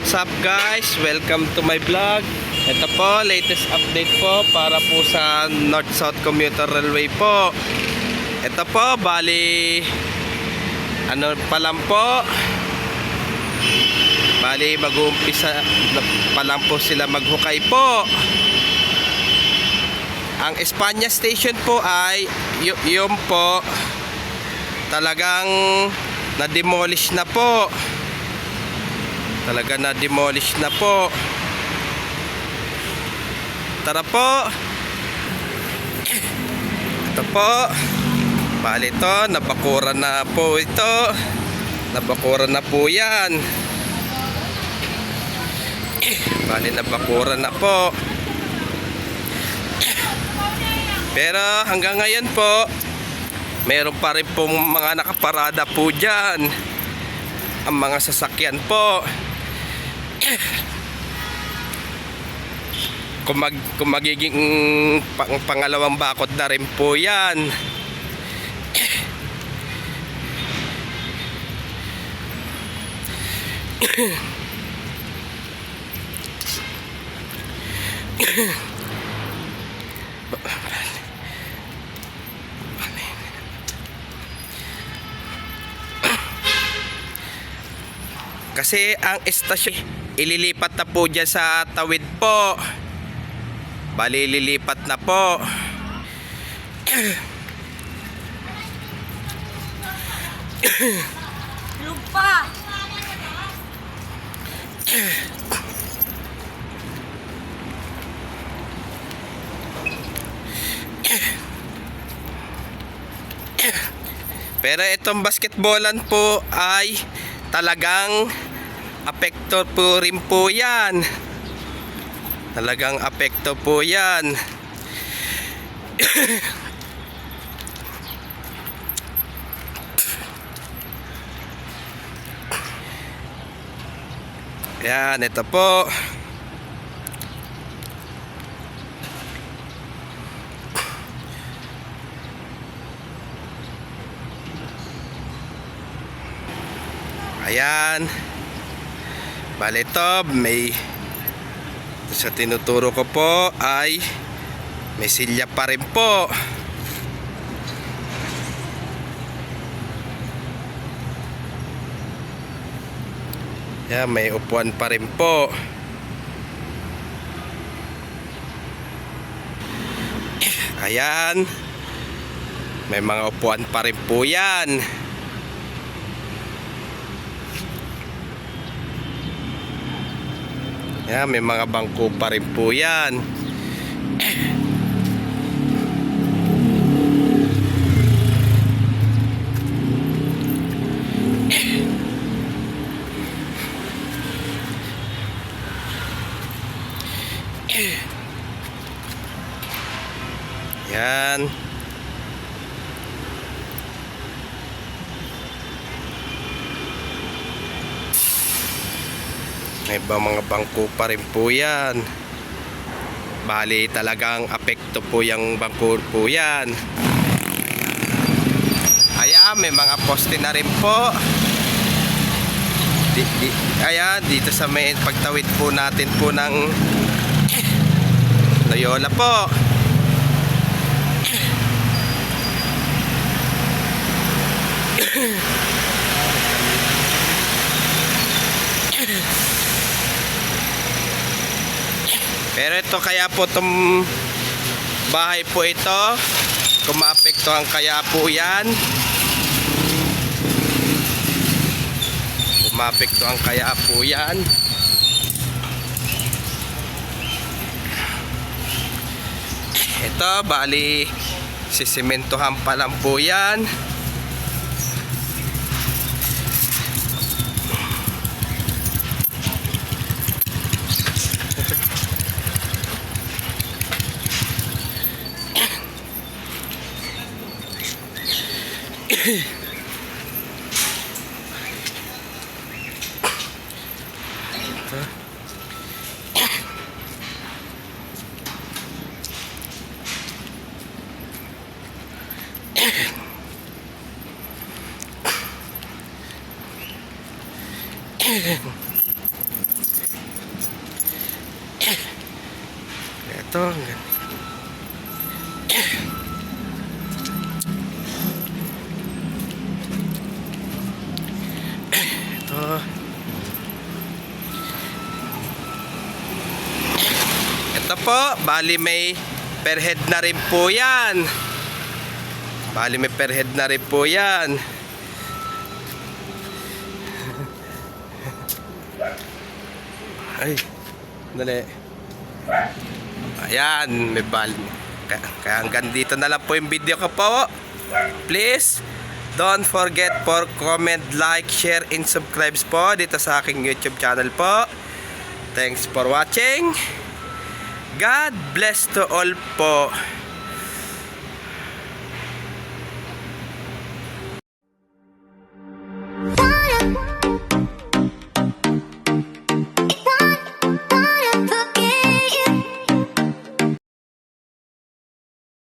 What's up guys? Welcome to my vlog. Ito po, latest update po para po sa North-South Commuter Railway po. Ito po, bali ano pa lang po, bali mag-uumpisa pa lang po sila maghukay po. Ang Espanya Station po ay yung po talagang na-demolish na po. Talaga na-demolish na po. Tara po. Ito po. Bali ito, nabakuran na po ito. Nabakuran na po yan. Bali nabakuran na po. Pero hanggang ngayon po, meron pa rin pong mga nakaparada po dyan. Ang mga sasakyan po. Kung magiging pangalawang bakod na rin po yan. Kasi ang estasyon ililipat na po dyan sa tawid po. Bali lilipat na po. Lupa. Pero itong basketballan po ay talagang apekto po rin po yan. Talagang apekto po yan. Yan, ito po. Ayan. Bale ito, may sa tinuturo ko po ay may silya pa rin po. Ayan, may upuan pa rin po. Ayan. May mga upuan pa rin po yan. Yan, may mga bangko pa rin po yan. Yan. May mga bangko pa rin po yan. Bali talagang apekto po yung bangko po yan. Ayan, may mga poste na rin po. Ayan, dito sa may pagtawid po natin po ng Loyola po. Pero ito kaya po itong bahay po ito, kung maapektuhan kaya po yan. Kung maapektuhan kaya po yan. Ito, bali sisimentohan pa lang po yan. Ito. Ito. Ito po, bali may per head na rin po yan. Bali may per head na rin po yan. Ay, dali. Ayan, may bali. Kaya hanggang dito na lang po yung video ko po. Please, don't forget for comment, like, share, and subscribe po dito sa aking YouTube channel po. Thanks for watching. God bless to all po.